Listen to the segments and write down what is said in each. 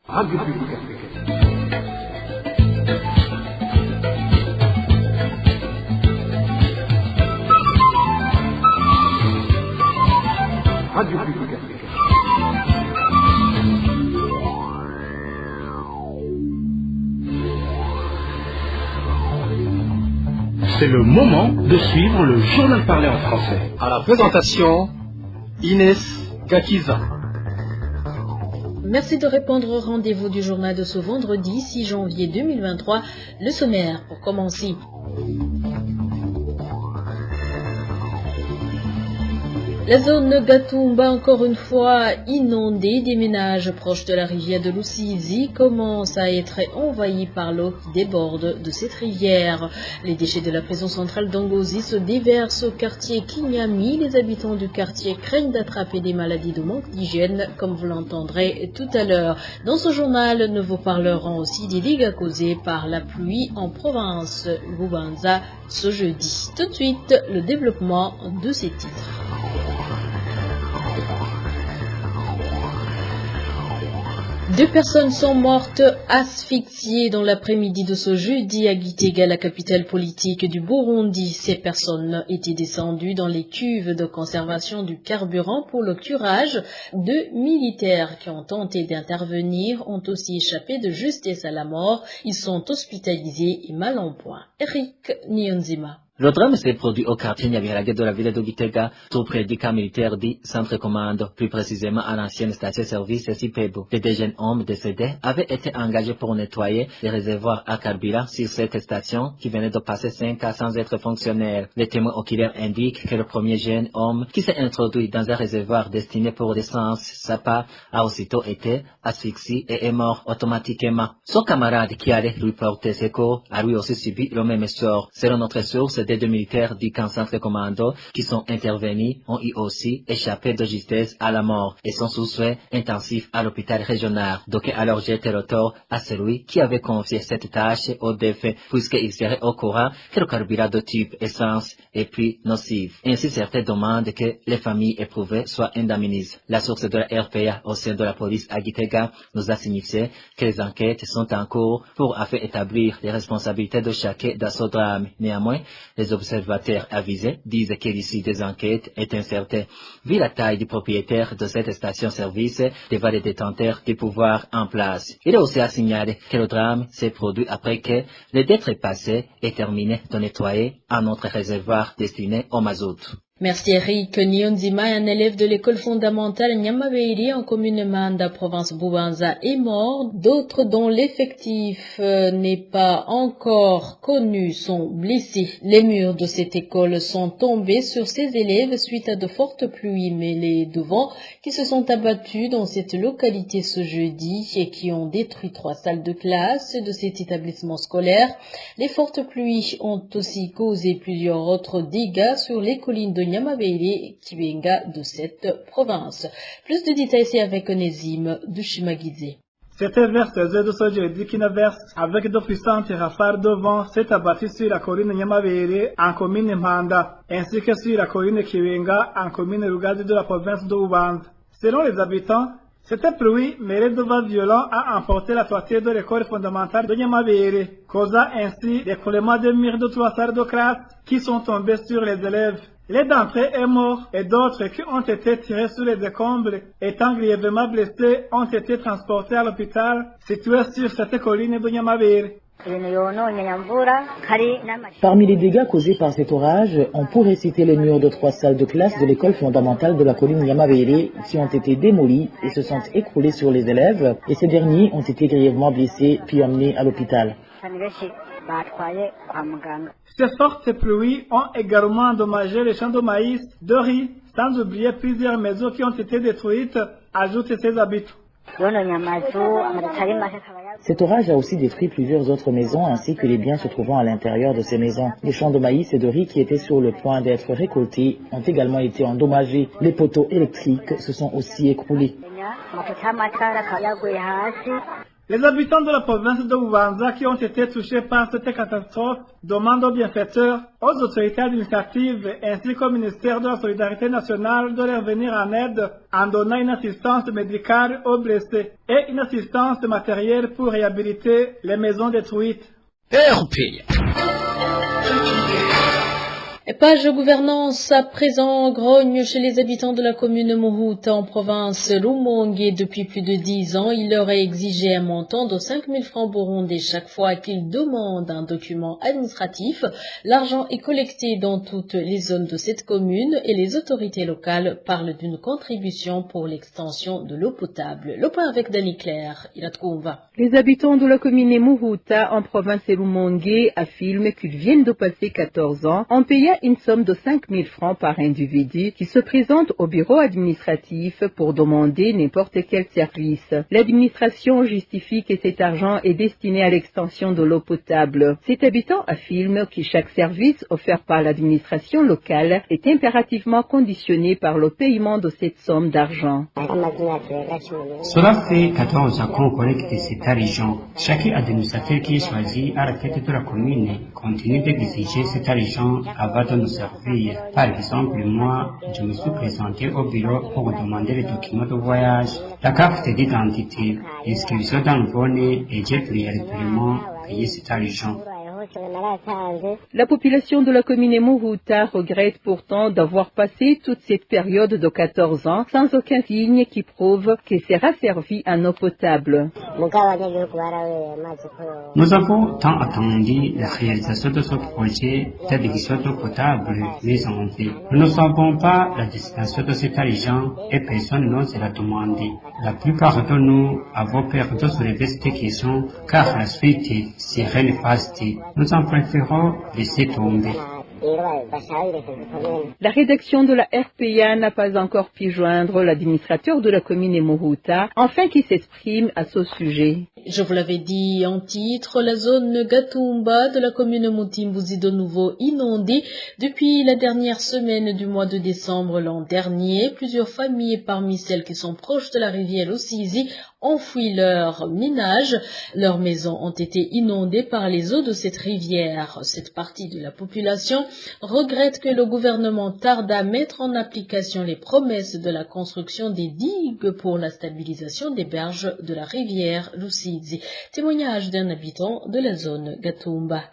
Radio Publique Africaine. Radio Publique Africaine. C'est le moment de suivre le journal parlé en français. À la présentation, Inès Gakiza. Merci de répondre au rendez-vous du journal de ce vendredi 6 janvier 2023. Le sommaire pour commencer. La zone Gatumba, encore une fois inondée, des ménages proches de la rivière de Lusizi commencent à être envahis par l'eau qui déborde de cette rivière. Les déchets de la prison centrale d'Angozi se déversent au quartier Kinyami. Les habitants du quartier craignent d'attraper des maladies de manque d'hygiène, comme vous l'entendrez tout à l'heure. Dans ce journal, nous vous parlerons aussi des dégâts causés par la pluie en province Bubanza ce jeudi. Tout de suite, le développement de ces titres. Deux personnes sont mortes asphyxiées dans l'après-midi de ce jeudi à Gitega, la capitale politique du Burundi. Ces personnes étaient descendues dans les cuves de conservation du carburant pour le curage. Deux militaires qui ont tenté d'intervenir ont aussi échappé de justesse à la mort. Ils sont hospitalisés et mal en point. Eric Nyonzima. Le drame s'est produit au quartier Nyabihirage de la ville de Gitega, tout près du camp militaire dit Centre Commando, plus précisément à l'ancienne station-service Sipebo. Les deux jeunes hommes décédés avaient été engagés pour nettoyer les réservoirs à carburant sur cette station qui venait de passer 5 ans sans être fonctionnaire. Les témoins oculaires indiquent que le premier jeune homme qui s'est introduit dans un réservoir destiné pour l'essence Sapa a aussitôt été asphyxié et est mort automatiquement. Son camarade qui allait lui porter secours a lui aussi subi le même sort. Selon notre source, des deux militaires du camp Centre Commando qui sont intervenus ont eu aussi échappé de justesse à la mort et sont sous soins intensifs à l'hôpital régional. Donc alors jeté le tort à celui qui avait confié cette tâche au défunt puisqu'il serait au courant que le carburant de type essence est plus nocif. Ainsi certains demandent que les familles éprouvées soient indemnisées. La source de la RPA au sein de la police à Gitega nous a signifié que les enquêtes sont en cours pour afin établir les responsabilités de chacun dans ce drame. Néanmoins, les observateurs avisés disent que l'issue des enquêtes est incertaine. Vu la taille du propriétaire de cette station-service devant les détenteurs du pouvoir en place. Il est aussi à signaler que le drame s'est produit après que le détrepassé ait terminé de nettoyer un autre réservoir destiné au mazout. Merci Eric. Nyonzima, un élève de l'école fondamentale Nyamabeiri en commune Manda, province Bubanza, est mort. D'autres dont l'effectif n'est pas encore connu sont blessés. Les murs de cette école sont tombés sur ces élèves suite à de fortes pluies mêlées de vent qui se sont abattues dans cette localité ce jeudi et qui ont détruit 3 salles de classe de cet établissement scolaire. Les fortes pluies ont aussi causé plusieurs autres dégâts sur les collines de Nyamabeiri, Kibenga de cette province. Plus de détails ici avec Onésime de Chimaguizé. C'était vers 16h de ce jeudi qu'une averse avec de puissantes rafales de vent s'est abattue sur la colline Nyamabeiri en commune Mpanda, ainsi que sur la colline Kibenga en commune Rugadi de la province de Bubanza. Selon les habitants, cette pluie mêlée de vents violents a emporté la toiture de l'école fondamentale de Nyamabeiri, causant ainsi l'écroulement de murs de 3 salles de classe qui sont tombés sur les élèves. L'un d'entre eux est mort et d'autres qui ont été tirés sur les décombres, étant grièvement blessés, ont été transportés à l'hôpital situé sur cette colline de Nyamabeiri. Parmi les dégâts causés par cet orage, on pourrait citer les murs de 3 salles de classe de l'école fondamentale de la colline Nyamabeiri qui ont été démolis et se sont écroulés sur les élèves, et ces derniers ont été grièvement blessés puis emmenés à l'hôpital. Ces fortes pluies ont également endommagé les champs de maïs, de riz, sans oublier plusieurs maisons qui ont été détruites, ajoutent ses habitants. Cet orage a aussi détruit plusieurs autres maisons ainsi que les biens se trouvant à l'intérieur de ces maisons. Les champs de maïs et de riz qui étaient sur le point d'être récoltés ont également été endommagés. Les poteaux électriques se sont aussi écroulés. Les habitants de la province de Bubanza qui ont été touchés par cette catastrophe demandent aux bienfaiteurs, aux autorités administratives ainsi qu'au ministère de la Solidarité nationale de leur venir en aide en donnant une assistance médicale aux blessés et une assistance matérielle pour réhabiliter les maisons détruites. Page gouvernance à présent grogne chez les habitants de la commune Muhuta en province Rumongue. Depuis plus de 10 ans, il leur est exigé un montant de 5 000 francs burundais chaque fois qu'ils demandent un document administratif. L'argent est collecté dans toutes les zones de cette commune et les autorités locales parlent d'une contribution pour l'extension de l'eau potable. Le point avec Dani Claire, il a trouvé. Les habitants de la commune Muhuta en province Rumongue affirment qu'ils viennent de passer 14 ans en payant une somme de 5 000 francs par individu qui se présente au bureau administratif pour demander n'importe quel service. L'administration justifie que cet argent est destiné à l'extension de l'eau potable. Cet habitant affirme que chaque service offert par l'administration locale est impérativement conditionné par le paiement de cette somme d'argent. Cela fait 14 ans qu'on collecte cet argent. Chaque administrateur qui est choisi à la tête de la commune continue d'exiger cet argent avant de nous servir. Par exemple, moi, je me suis présenté au bureau pour demander les documents de voyage, la carte d'identité, l'inscription dans le bonnet et j'ai prioritairement payé cet argent. La population de la commune Muhuta regrette pourtant d'avoir passé toute cette période de 14 ans sans aucun signe qui prouve qu'elle sera servie en eau potable. Nous avons tant attendu la réalisation de ce projet d'addiction d'eau potable, mais en fait, nous ne savons pas la destination de cet argent et personne n'ose la demander. La plupart de nous avons peur de soulever cette question car la suite serait néfaste. Nous en préférons laisser tomber. La rédaction de la RPA n'a pas encore pu joindre l'administrateur de la commune Muhuta, afin qu'il s'exprime à ce sujet. Je vous l'avais dit en titre, la zone Gatumba de la commune Mutimbuzi de nouveau inondée. Depuis la dernière semaine du mois de décembre l'an dernier, plusieurs familles parmi celles qui sont proches de la rivière Rusizi ont fui leur minage. Leurs maisons ont été inondées par les eaux de cette rivière. Cette partie de la population regrette que le gouvernement tarde à mettre en application les promesses de la construction des digues pour la stabilisation des berges de la rivière Rusizi. Témoignage d'un habitant de la zone Gatumba.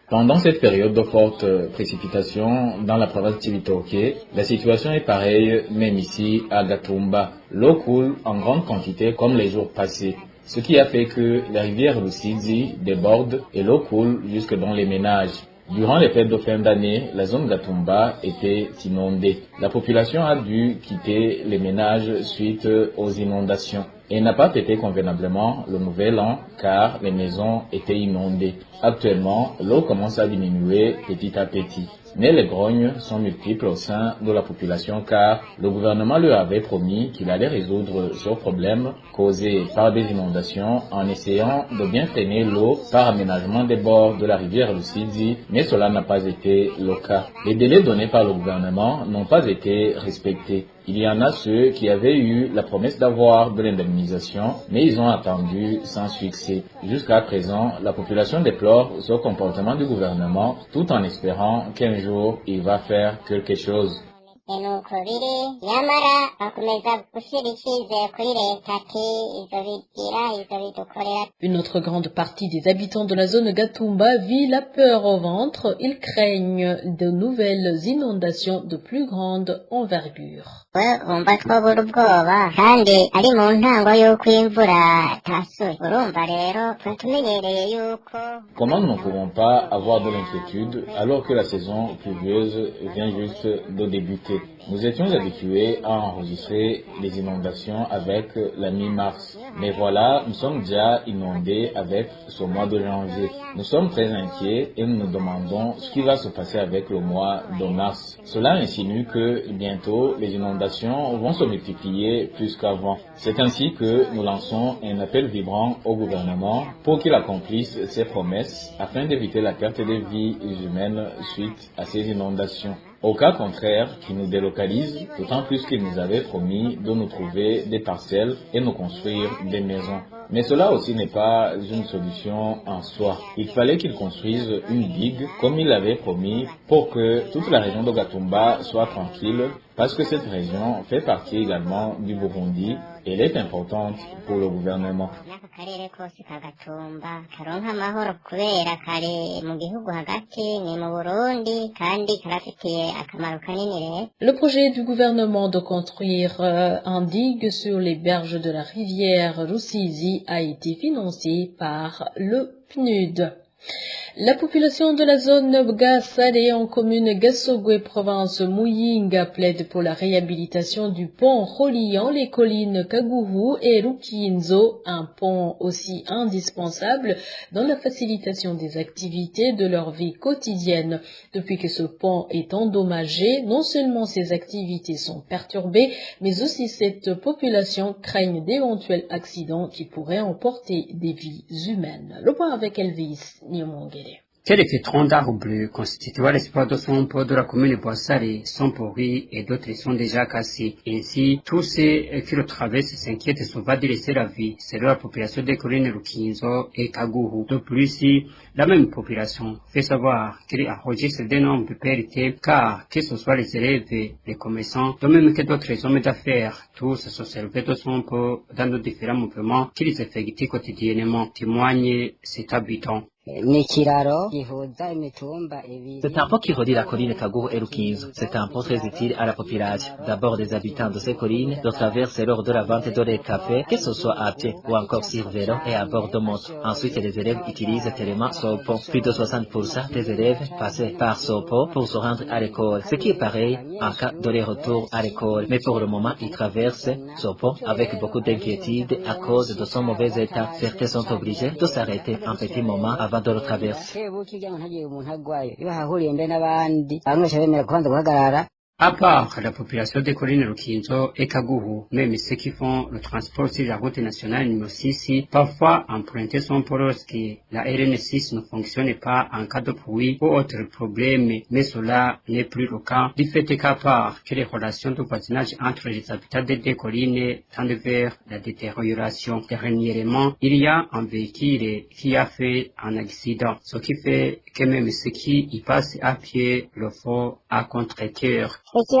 Pendant cette période de forte précipitation dans la province de Cibitoke, la situation est pareille même ici à Gatumba. L'eau coule en grande quantité comme les jours passés, ce qui a fait que la rivière Rusizi déborde et l'eau coule jusque dans les ménages. Durant les fêtes de fin d'année, la zone Gatumba était inondée. La population a dû quitter les ménages suite aux inondations et n'a pas fêté convenablement le nouvel an car les maisons étaient inondées. Actuellement, l'eau commence à diminuer petit à petit. Mais les grognes sont multiples au sein de la population car le gouvernement leur avait promis qu'il allait résoudre ce problème causé par des inondations en essayant de bien freiner l'eau par aménagement des bords de la rivière Rusizi, mais cela n'a pas été le cas. Les délais donnés par le gouvernement n'ont pas été respectés. Il y en a ceux qui avaient eu la promesse d'avoir de l'indemnisation, mais ils ont attendu sans succès. Jusqu'à présent, la population déplore ce comportement du gouvernement, tout en espérant qu'un jour, il va faire quelque chose. Une autre grande partie des habitants de la zone Gatumba vit la peur au ventre. Ils craignent de nouvelles inondations de plus grande envergure. Comment nous ne pouvons pas avoir de l'inquiétude alors que la saison pluvieuse vient juste de débuter? Nous étions habitués à enregistrer les inondations avec la mi-mars. Mais voilà, nous sommes déjà inondés avec ce mois de janvier. Nous sommes très inquiets et nous nous demandons ce qui va se passer avec le mois de mars. Cela insinue que bientôt les inondations vont se multiplier plus qu'avant. C'est ainsi que nous lançons un appel vibrant au gouvernement pour qu'il accomplisse ses promesses afin d'éviter la perte de vies humaines suite à ces inondations. Au cas contraire, qu'ils nous délocalisent, d'autant plus qu'ils nous avaient promis de nous trouver des parcelles et nous construire des maisons. Mais cela aussi n'est pas une solution en soi. Il fallait qu'ils construisent une digue, comme ils l'avaient promis, pour que toute la région de Gatumba soit tranquille, parce que cette région fait partie également du Burundi et elle est importante pour le gouvernement. Le projet du gouvernement de construire un digue sur les berges de la rivière Rusizi a été financé par le PNUD. La population de la zone Gasare en commune Gassogwe, province Muyinga, plaide pour la réhabilitation du pont reliant les collines Kagourou et Rukinzo, un pont aussi indispensable dans la facilitation des activités de leur vie quotidienne. Depuis que ce pont est endommagé, non seulement ses activités sont perturbées, mais aussi cette population craigne d'éventuels accidents qui pourraient emporter des vies humaines. Le point avec Elvis Niomongere. Quelques troncs d'arbres constituant l'espoir de son port de la commune de Boissare sont pourris et d'autres sont déjà cassés. Ainsi, tous ceux qui le traversent s'inquiètent souvent de laisser la vie, selon la population des collines Rukinzo et Kagourou. De plus, la même population fait savoir qu'elle enregistre d'énormes pertes car que ce soit les élèves, les commerçants, de même que d'autres hommes d'affaires, tous se servent de son port dans nos différents mouvements qu'ils effectuent quotidiennement, témoignent cet habitant. C'est un pont qui relie la colline Kagourou et Rukinzo. C'est un pont très utile à la population. D'abord, les habitants de ces collines le traversent lors de la vente de leurs cafés, que ce soit à pied ou encore sur vélo et à bord de moto. Ensuite, les élèves utilisent tellement ce pont. Plus de 60% des élèves passent par ce pont pour se rendre à l'école, ce qui est pareil en cas de leur retour à l'école. Mais pour le moment, ils traversent ce pont avec beaucoup d'inquiétude à cause de son mauvais état. Certains sont obligés de s'arrêter un petit moment avant de le traverser. À part la population des collines Rukinzo et Kagourou, même ceux qui font le transport sur la route nationale numéro 6, parfois emprunter son port lorsque la RN6 ne fonctionne pas en cas de pluie ou autre problème, mais cela n'est plus le cas du fait qu'à part que les relations de voisinage entre les habitants des deux collines tendent vers la détérioration. Dernièrement, il y a un véhicule qui a fait un accident, ce qui fait que même ceux qui y passent à pied le font à contre-cœur. C'est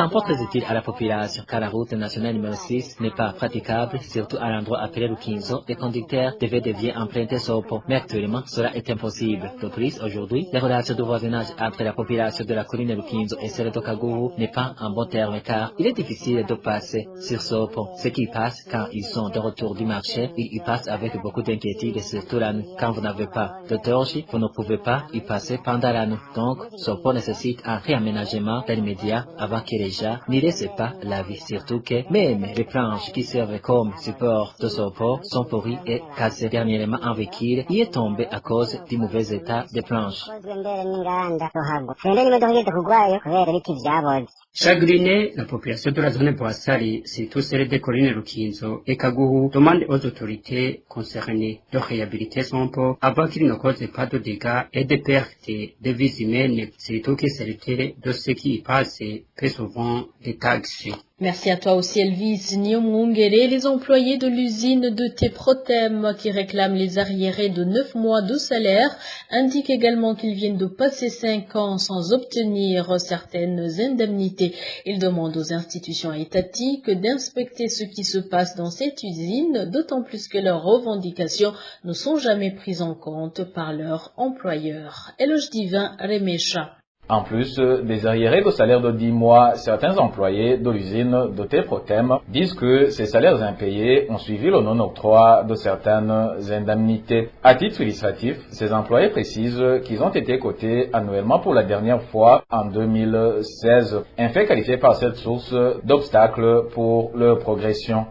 un pont très utile à la population, car la route nationale numéro 6 n'est pas praticable, surtout à l'endroit appelé Rukinzo. Les conducteurs devaient bien emprunter ce pont, mais actuellement, cela est impossible. De plus, aujourd'hui, les relations de voisinage entre la population de la colline Rukinzo et celle de Kagourou n'est pas un bon terme, car il est difficile de passer sur ce pont. Ceux qui passent quand ils sont de retour du marché, ils y passent avec beaucoup d'inquiétude, surtout la nuit. Quand vous n'avez pas de torche, vous ne pouvez pas y passer pendant la nuit. Donc, ce pont nécessite un réaménagement dans l'immédiat avant que les gens n'y laissent pas la vie, surtout que même les planches qui servent comme support de ce pont sont pourries et cassées. Dernièrement, un véhicule y est tombé à cause du mauvais état des planches. Chagrinée, la population de la zone Boissari, surtout celle des collines Rukinzo et Kagourou, demande aux autorités concernées de réhabiliter son pont avant qu'il ne cause pas de dégâts et de pertes de vies humaines, surtout que celles de ceux qui y passent paient souvent des taxes. Merci à toi aussi Elvis Niomongere. Les employés de l'usine de thé Protem qui réclament les arriérés de 9 mois de salaire indiquent également qu'ils viennent de passer 5 ans sans obtenir certaines indemnités. Ils demandent aux institutions étatiques d'inspecter ce qui se passe dans cette usine, d'autant plus que leurs revendications ne sont jamais prises en compte par leur employeur. Éloge Divin, Remesha. En plus des arriérés de salaire de 10 mois, certains employés de l'usine de thé Protem disent que ces salaires impayés ont suivi le non-octroi de certaines indemnités. À titre illustratif, ces employés précisent qu'ils ont été cotés annuellement pour la dernière fois en 2016, un fait qualifié par cette source d'obstacle pour leur progression.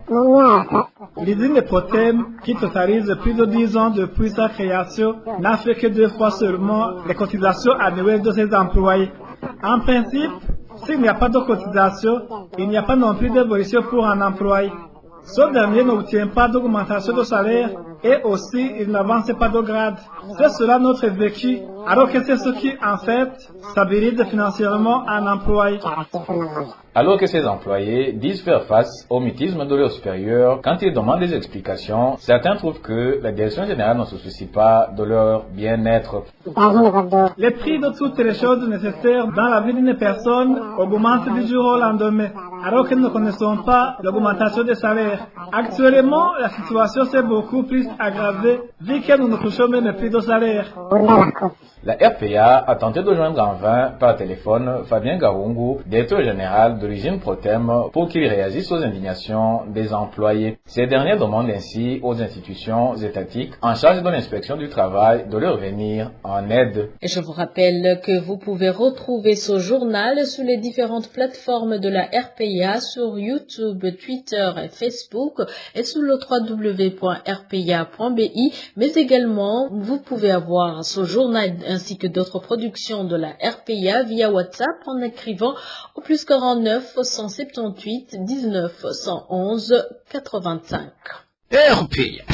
L'usine de Protem, qui totalise plus de 10 ans depuis sa création, n'a fait que 2 fois seulement les cotisations annuelles de ses employés. En principe, s'il n'y a pas de cotisation, il n'y a pas non plus d'évolution pour un employé. Ce dernier n'obtient pas d'augmentation de salaire et aussi ils n'avancent pas de grade. C'est cela notre vécu, alors que c'est ce qui, en fait, s'habilite financièrement un employé. Alors que ces employés disent faire face au mutisme de leurs supérieurs, quand ils demandent des explications, certains trouvent que la direction générale ne se soucie pas de leur bien-être. Les prix de toutes les choses nécessaires dans la vie d'une personne augmentent du jour au lendemain, alors que nous ne connaissons pas l'augmentation des salaires. Actuellement, la situation s'est beaucoup plus aggravée, vu que nous ne touchons même plus de salaire. La RPA a tenté de joindre en vain par téléphone Fabien Garungu, directeur général de l'usine Protem, pour qu'il réagisse aux indignations des employés. Ces derniers demandent ainsi aux institutions étatiques en charge de l'inspection du travail de leur venir en aide. Et je vous rappelle que vous pouvez retrouver ce journal sur les différentes plateformes de la RPA sur YouTube, Twitter et Facebook et sur le www.rpa.bi, mais également vous pouvez avoir ce journal ainsi que d'autres productions de la RPA via WhatsApp en écrivant au plus 49 178 19 111 85. RPA.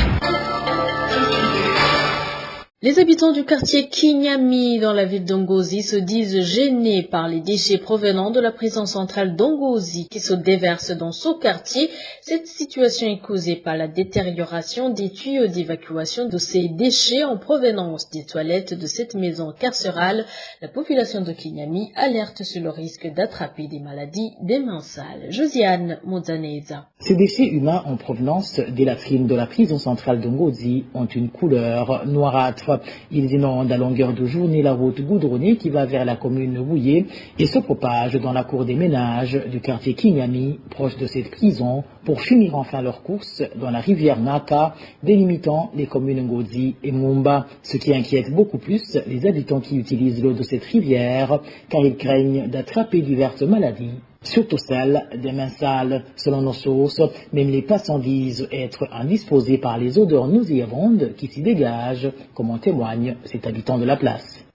Les habitants du quartier Kinyami dans la ville d'Ongozi se disent gênés par les déchets provenant de la prison centrale d'Ongozi qui se déversent dans ce quartier. Cette situation est causée par la détérioration des tuyaux d'évacuation de ces déchets en provenance des toilettes de cette maison carcérale. La population de Kinyami alerte sur le risque d'attraper des maladies démentiales. Josiane Mozaneza. Ces déchets humains en provenance des latrines de la prison centrale d'Ongozi ont une couleur noirâtre. Ils inondent à longueur de journée la route goudronnée qui va vers la commune Bouillé et se propagent dans la cour des ménages du quartier Kinyami, proche de cette prison, pour finir enfin leur course dans la rivière Naka, délimitant les communes Ngozi et Mumba, ce qui inquiète beaucoup plus les habitants qui utilisent l'eau de cette rivière, car ils craignent d'attraper diverses maladies, surtout celles des mains sales. Selon nos sources, même les passants disent être indisposés par les odeurs nauséabondes qui s'y dégagent, comme en témoigne cet habitant de la place.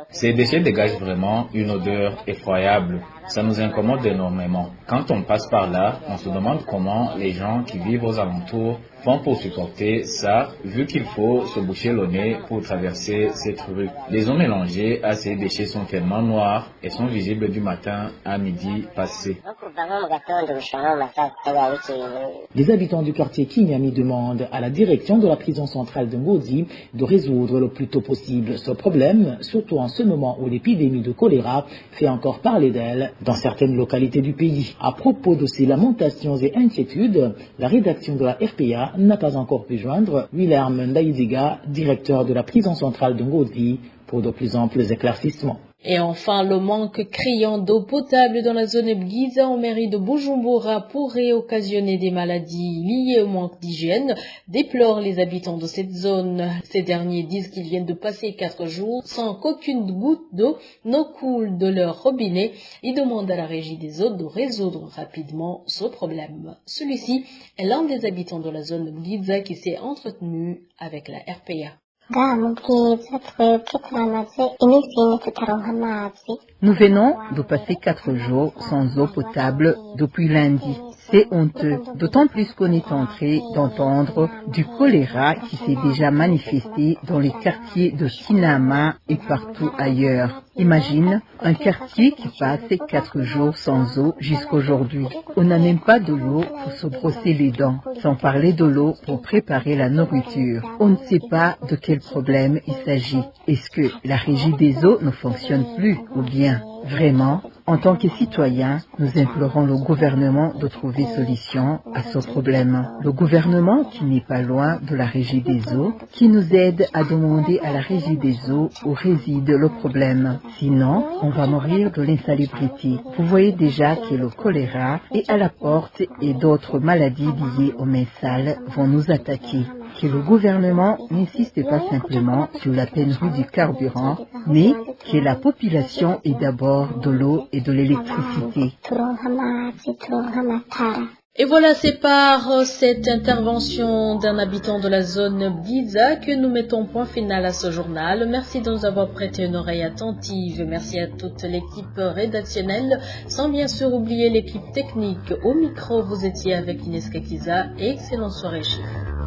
Ces déchets dégagent vraiment une odeur effroyable. Ça nous incommode énormément. Quand on passe par là, on se demande comment les gens qui vivent aux alentours font pour supporter ça, vu qu'il faut se boucher le nez pour traverser cette rue. Les eaux mélangées à ces déchets sont tellement noires et sont visibles du matin à midi passé. Les habitants du quartier Kinyami demandent à la direction de la prison centrale de Ngozi de résoudre le plus tôt possible ce problème, surtout en ce moment où l'épidémie de choléra fait encore parler d'elle dans certaines localités du pays. À propos de ces lamentations et inquiétudes, la rédaction de la RPA n'a pas encore pu joindre Wilhelm Ndaidiga, directeur de la prison centrale de Ngozi, pour de plus amples éclaircissements. Et enfin, le manque criant d'eau potable dans la zone Bgiza en mairie de Bujumbura pourrait occasionner des maladies liées au manque d'hygiène, déplorent les habitants de cette zone. Ces derniers disent qu'ils viennent de passer 4 jours sans qu'aucune goutte d'eau ne coule de leur robinet. Ils demandent à la régie des eaux de résoudre rapidement ce problème. Celui-ci est l'un des habitants de la zone Bgiza qui s'est entretenu avec la RPA. Nous venons de passer 4 jours sans eau potable depuis lundi. C'est honteux, d'autant plus qu'on est en train d'entendre du choléra qui s'est déjà manifesté dans les quartiers de Kinama et partout ailleurs. Imagine un quartier qui passe 4 jours sans eau jusqu'aujourd'hui. On n'a même pas de l'eau pour se brosser les dents, sans parler de l'eau pour préparer la nourriture. On ne sait pas de quel problème il s'agit. Est-ce que la régie des eaux ne fonctionne plus ou bien vraiment, en tant que citoyens, nous implorons le gouvernement de trouver solution à ce problème. Le gouvernement qui n'est pas loin de la régie des eaux, qui nous aide à demander à la régie des eaux où réside le problème. Sinon, on va mourir de l'insalubrité. Vous voyez déjà que le choléra est à la porte et d'autres maladies liées aux mains sales vont nous attaquer. Que le gouvernement n'insiste pas simplement sur la pénurie du carburant, mais que la population ait d'abord de l'eau et de l'électricité. Et voilà, c'est par cette intervention d'un habitant de la zone Giza que nous mettons point final à ce journal. Merci de nous avoir prêté une oreille attentive. Merci à toute l'équipe rédactionnelle, sans bien sûr oublier l'équipe technique. Au micro, vous étiez avec Ines Gakiza. Excellente soirée, chef.